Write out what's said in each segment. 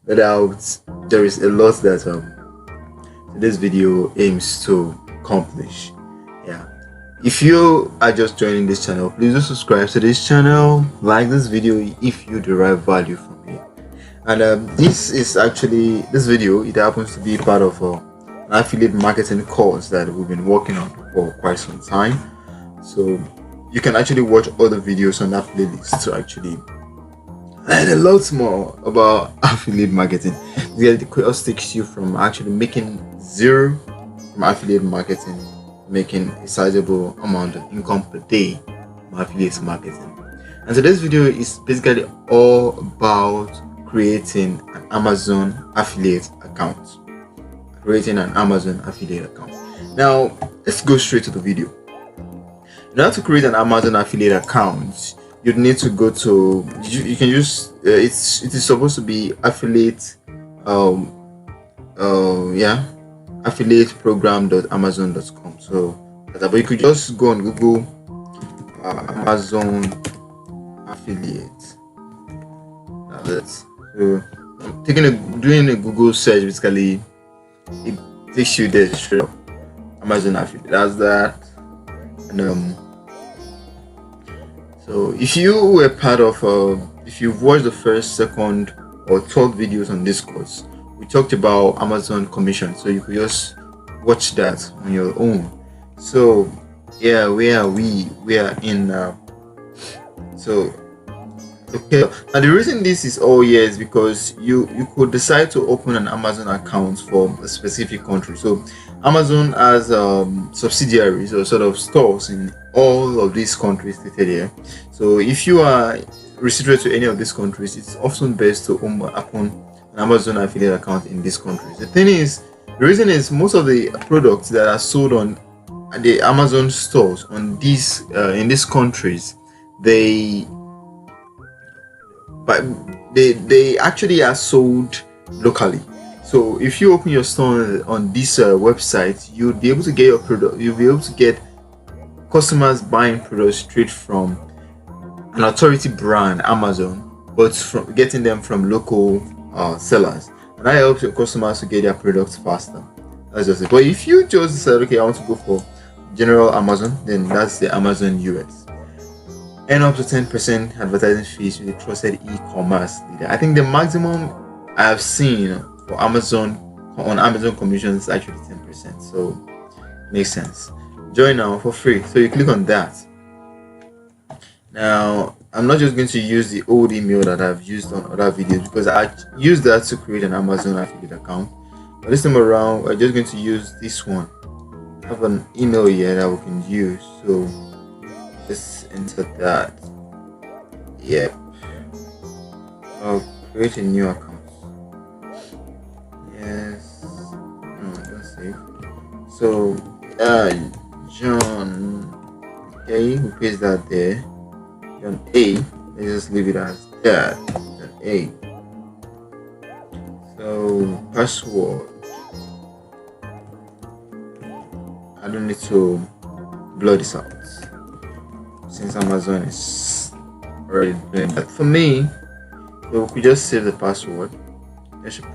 no doubt there is a lot that this video aims to accomplish. Yeah. If you are just joining this channel, please do subscribe to this channel, like this video if you derive value from it. And this is actually, this video, it happens to be part of an affiliate marketing course that we've been working on for quite some time. So you can actually watch all the videos on that playlist to actually learn a lot more about affiliate marketing. The course takes you from actually making zero from affiliate marketing, making a sizable amount of income per day from affiliate marketing. And so this video is basically all about creating an Amazon affiliate account. Now let's go straight to the video. In order to create an Amazon affiliate account, you need to go to, you can use it is supposed to be affiliate affiliateprogram.amazon.com. So but you could just go on Google, Amazon affiliate. That's it. So doing a Google search, basically it takes you there straight up. Amazon affiliate, that's that. And so if you were part of if you've watched the first, second or third videos on this course, we talked about Amazon commission, so you could just watch that on your own. So yeah, where are we are in so okay, and the reason this is all here is because you could decide to open an Amazon account for a specific country. So Amazon has subsidiaries or sort of stores in all of these countries stated here. So if you are restricted to any of these countries, it's often best to open an Amazon affiliate account in these countries. The reason is most of the products that are sold on the Amazon stores on these in these countries, they actually are sold locally. So if you open your store on this website, you'll be able to get your product. You'll be able to get customers buying products straight from an authority brand, Amazon, but from getting them from local sellers, and that helps your customers to get their products faster. That's just it. But if you just decide, okay, I want to go for general Amazon, then that's the Amazon US. Earn up to 10% advertising fees with a trusted e-commerce leader. I think the maximum I have seen for Amazon on Amazon commissions is actually 10%. So makes sense. Join now for free. So you click on that. Now I'm not just going to use the old email that I've used on other videos, because I used that to create an Amazon affiliate account. But this time around, we're just going to use this one. I have an email here that we can use. So just enter that. Yep. I'll create a new account. Yes. No, don't save. So John. Okay, we paste that there. John A. Let's just leave it as that. John A. So password. I don't need to blur this out since Amazon is already doing that for me. So we could just save the password. I should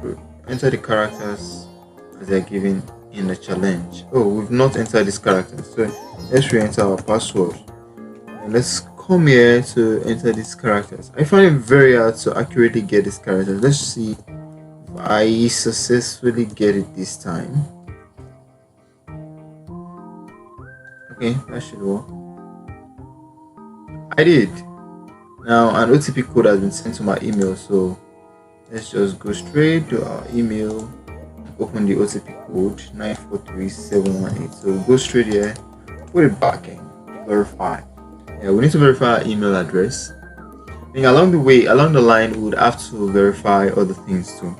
enter the characters as they're given in the challenge. Oh, we've not entered these characters, so let's re-enter our password and let's come here to enter these characters. I find it very hard to accurately get these characters. Let's see if I successfully get it this time. Okay, that should work. I did. Now an OTP code has been sent to my email, so let's just go straight to our email, open the OTP code 943718. So go straight here, put it back in, verify. Yeah, we need to verify our email address. And along the line, we would have to verify other things too.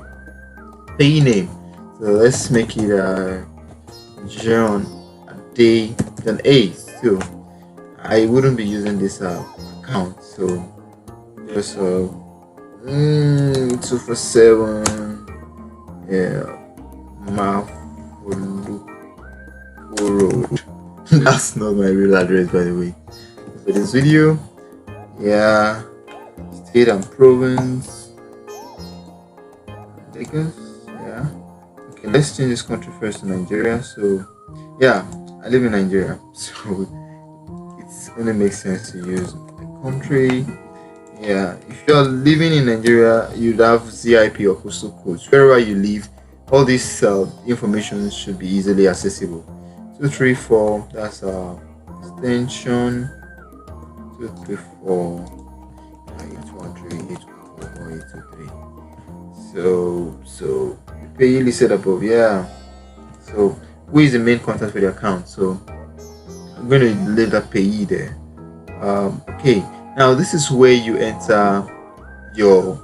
Payee name. So let's make it John A. Still, I wouldn't be using this account, so just 247 Mafuluku Road. That's not my real address, by the way. For this video, state and province, Lagos. Yeah. Okay, let's change this country first to Nigeria. So, yeah, I live in Nigeria, so it's only makes sense to use my country. Yeah, if you're living in Nigeria, you'd have ZIP or postal codes. Wherever you live, all this information should be easily accessible. 234, that's extension 234 813 824 So pay listed above, yeah. So who is the main contact for the account? So I'm going to leave that payee there. Okay, now this is where you enter your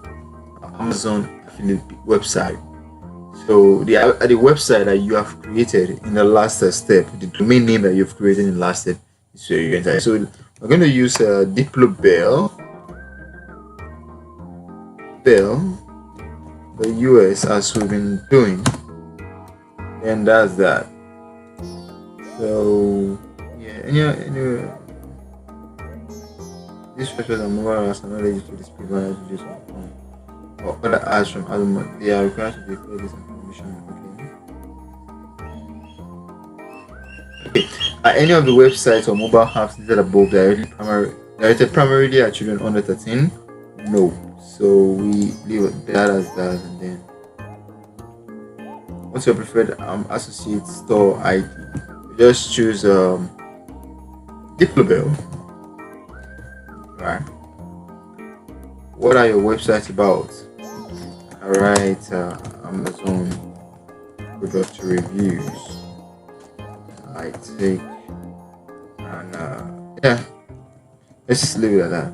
Amazon affiliate website. So the website that you have created in the last step, the domain name that you've created in the last step is where you enter. So we're going to use Diplobell the US as we've been doing, and that's that. So yeah, anyway, these features and mobile apps are not ready to display messages on phone or other ads from Amazon. They are required to declare this information. Okay. Are any of the websites or mobile apps listed above directed primarily at children under 13? No. So we leave that as that, and then what's your preferred associate store ID? Just choose Diplobell. Right. What are your websites about? Alright, Amazon product reviews. I take, and yeah, let's leave it at that.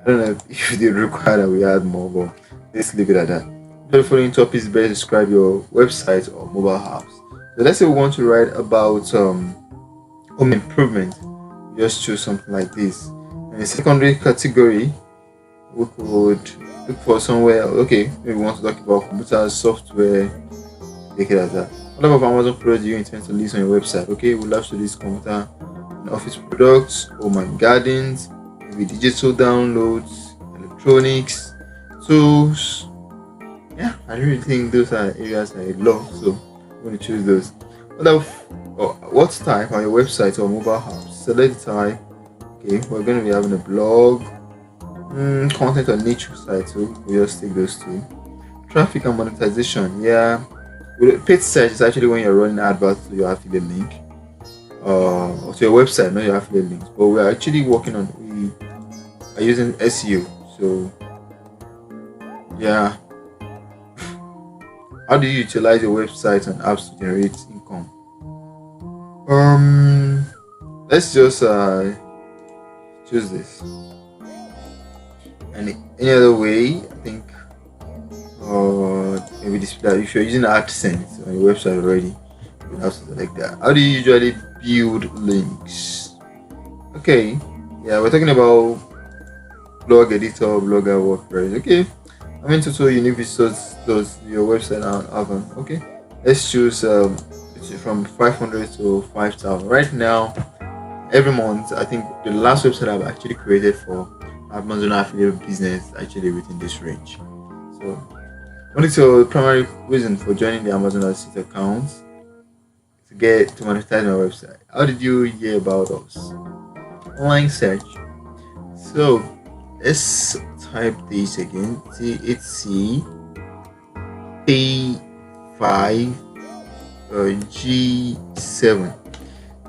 I don't know if they require that we add more, but let's leave it at that. The following topics better describe your website or mobile apps. So let's say we want to write about home improvement. Just choose something like this. In the secondary category, we could look for somewhere. Okay, maybe we want to talk about computer software. Take it as that. What type of Amazon products do you intend to list on your website? Okay, we'll have to list computer and office products, home and gardens, maybe digital downloads, electronics, tools. Yeah, I really think those are areas I love, so I'm going to choose those. What type are your website or mobile apps? Select the type. Okay, we're going to be having a blog, content or niche site, so we'll just take those two. Traffic and monetization. Yeah, paid search is actually when you're running adverts to your affiliate link, or to your website, not your affiliate links. But we're actually working on, we are using SEO. So yeah. How do you utilize your website and apps to generate income? Let's just choose this. And any other way, I think, maybe this, that if you're using AdSense on your website already, you have to select that. How do you usually build links? Okay, yeah, we're talking about blog editor, blogger, WordPress. Okay, I mean total unique visitors does your website have an, okay. Let's choose from 500 to 5,000. Right now, every month, I think the last website I've actually created for Amazon affiliate business actually within this range. So what is your primary reason for joining the Amazon affiliate account? To get to monetize my website. How did you hear about us? Online search. So let's type this again. THC P5 G7.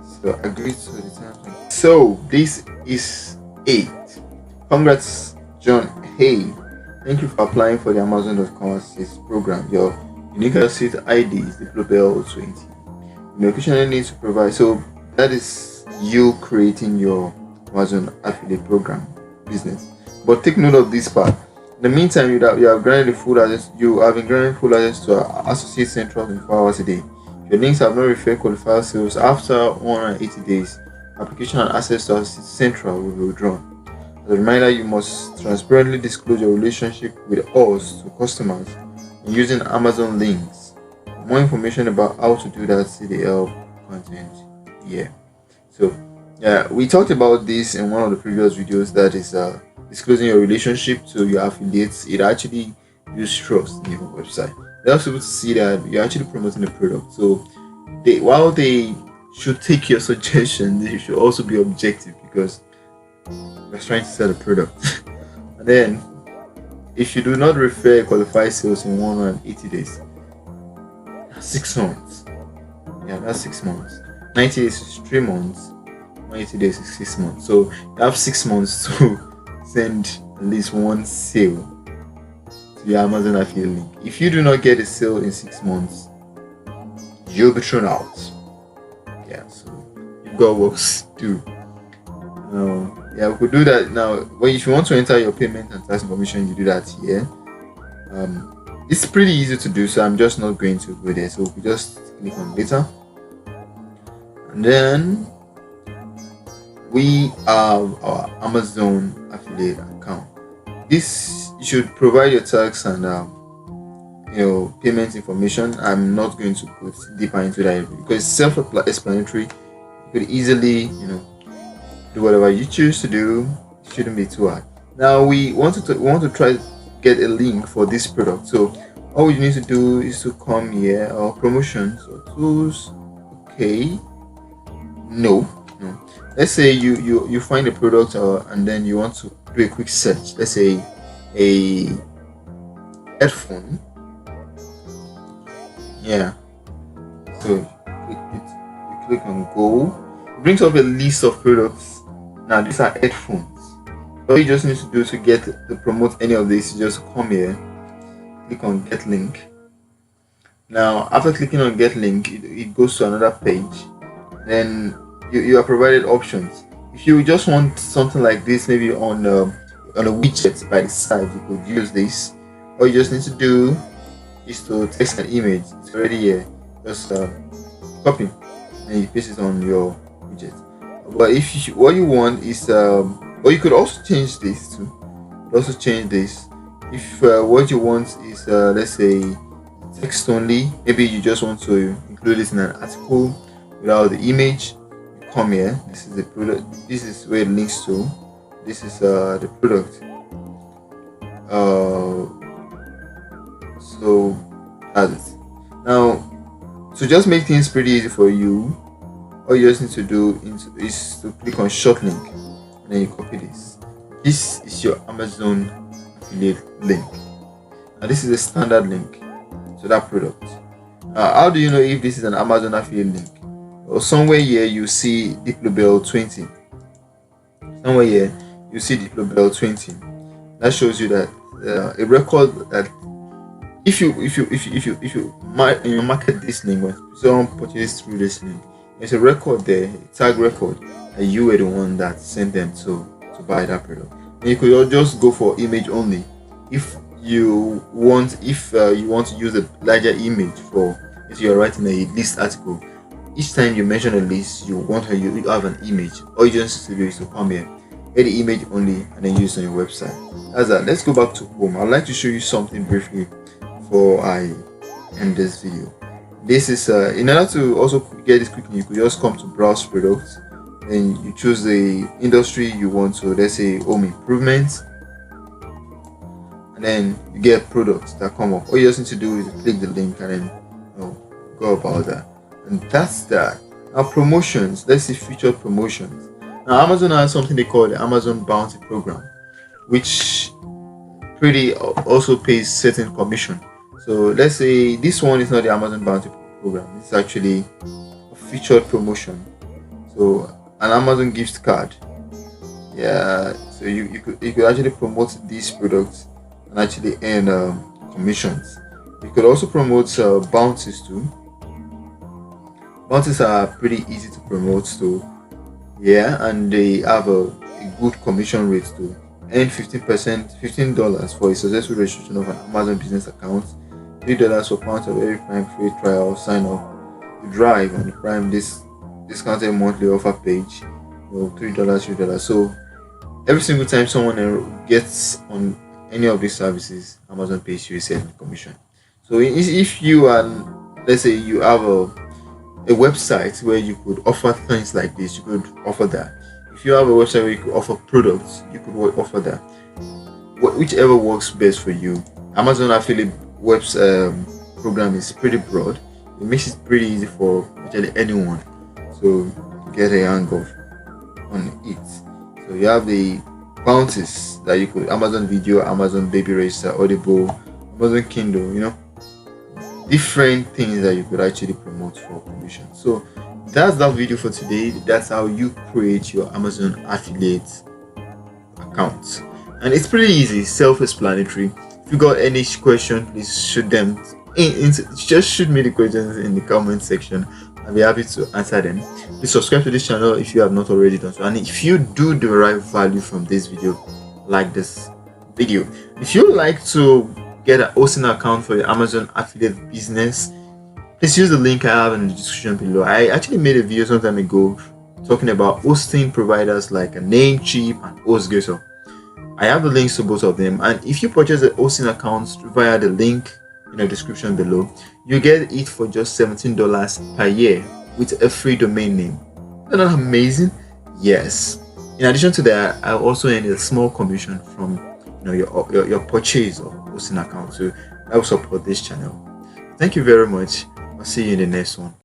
So agree to the terms. So this is 8. Congrats, John. Hey, thank you for applying for the Amazon.com Assist program. Your unique assist ID is Diplobell 20. You occasionally need to provide. So that is you creating your Amazon affiliate program business. But take note of this part. In the meantime, you have been granted full access to our Associate Central 24 hours a day. Your links have not referred qualified sales after 180 days. Application and access to Associate Central will be withdrawn. As a reminder, you must transparently disclose your relationship with us to customers using Amazon links. For more information about how to do that, see the help content here. So yeah, we talked about this in one of the previous videos, that is disclosing your relationship to your affiliates. It actually builds trust in your website. They also able to see that you're actually promoting the product. So while they should take your suggestion, they should also be objective because you're trying to sell a product. And then if you do not refer qualified sales in 180 days, 6 months. Yeah, that's 6 months. 90 days is 3 months. 180 days is 6 months. So you have 6 months to send at least one sale to your Amazon affiliate link. If you do not get a sale in 6 months, you'll be thrown out. Yeah, so you've got work to do. Yeah, we could do that now. Well, if you want to enter your payment and tax information, you do that here. It's pretty easy to do, so I'm just not going to go there. So we just click on data, and then we have our Amazon affiliate account. This you should provide your tax and payment information. I'm not going to go deeper into that because it's self-explanatory. You could easily do whatever you choose to do. It shouldn't be too hard. Now we want to try to get a link for this product. So all you need to do is to come here, or promotions or tools. Okay, no. Let's say you find a product and then you want to do a quick search. Let's say a headphone. Yeah, so you click on go. It brings up a list of products. Now these are headphones. All you just need to do to promote any of this is just come here, click on get link. Now after clicking on get link, it goes to another page. Then you are provided options. If you just want something like this, maybe on a widget by the side, you could use this. All you just need to do is to text an image. It's already here. Just copy and you paste it on your widget. But what you want is or you could also change this too. Also change this. If what you want is let's say text only, maybe you just want to include this in an article without the image, you come here. This is the product. This is where it links to. This is the product. So that's it. Now, to just make things pretty easy for you, all you just need to do is to click on short link and then you copy this. This is your Amazon affiliate link. Now this is a standard link to that product. How do you know if this is an Amazon affiliate link? Or somewhere here you see Diplobel 20. Somewhere here you see Diplobel 20. That shows you that a record that if you market this link, when someone purchases through this link, there's a record there, a tag record, and you were the one that sent them to buy that product. And you could just go for image only. If you want to use a larger image if you're writing a list article, each time you mention a list, you have an image. All you just need to do is to come here, get the image only, and then use it on your website. That's that. Let's go back to home. I'd like to show you something briefly before I end this video. This is in order to also get this quickly, you could just come to browse products, then you choose the industry you want to, let's say home improvement, and then you get products that come up. All you just need to do is click the link and then go about that, and that's that. Now promotions, let's see featured promotions. Now Amazon has something they call the Amazon Bounty Program, which pretty also pays certain commission. So let's say this one is not the Amazon Bounty Program. It's actually a featured promotion. So an Amazon gift card. Yeah. So you could actually promote these products and actually earn commissions. You could also promote bounties too. Bounties are pretty easy to promote too. Yeah, and they have a good commission rate too. Earn $15 for a successful registration of an Amazon business account. $3 for pounds of every Prime free trial sign up. You drive on the Prime discounted monthly offer page. $3. So every single time someone gets on any of these services, Amazon pays you a certain commission. So if you are, let's say you have a website where you could offer things like this, you could offer that. If you have a website where you could offer products, you could offer that. Whichever works best for you. Amazon affiliate program is pretty broad. It makes it pretty easy for actually anyone to get a hang of on it. So you have the bounties that you could Amazon Video, Amazon Baby Register, Audible, Amazon Kindle, different things that you could actually promote for commission. So that's that video for today. That's how you create your Amazon affiliate account, and it's pretty easy, self-explanatory. If you got any question, please shoot them just shoot me the questions in the comment section. I'll be happy to answer them. Please subscribe to this channel if you have not already done so, and if you do derive value from this video, like this video. If you like to get an hosting account for your Amazon affiliate business, please use the link I have in the description below. I actually made a video some time ago talking about hosting providers like Namecheap and HostGator. I have the links to both of them, and if you purchase a hosting account via the link in the description below, you get it for just $17 per year with a free domain name. Isn't that amazing? Yes. In addition to that, I also earn a small commission from your purchase of hosting account, so that will support this channel. Thank you very much. I'll see you in the next one.